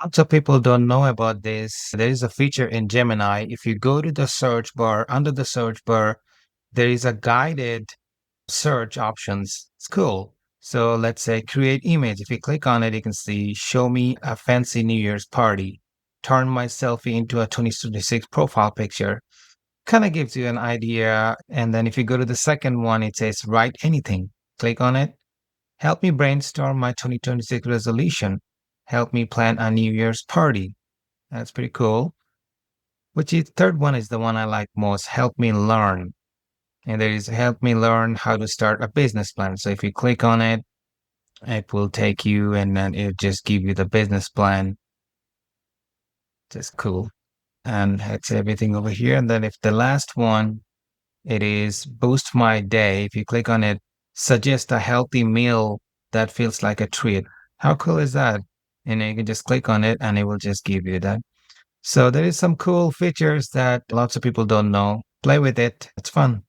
Lots of people don't know about this. There is a feature in Gemini. If you go to the search bar, under the search bar, there is a guided search options. It's cool. So let's say create image. If you click on it, you can see show me a fancy New Year's party. Turn my selfie into a 2026 profile picture. Kind of gives you an idea. And then if you go to the second one, it says write anything. Click on it. Help me brainstorm my 2026 resolution. Help me plan a New Year's party. That's pretty cool. Which is third one is the one I like most. Help me learn. And there is help me learn how to start a business plan. So if you click on it, it will take you and then it'll just give you the business plan. Just cool. And it's everything over here. And then if the last one, it is boost my day. If you click on it, suggest a healthy meal that feels like a treat. How cool is that? And you can just click on it and it will just give you that. So there is some cool features that lots of people don't know. Play with it. It's fun.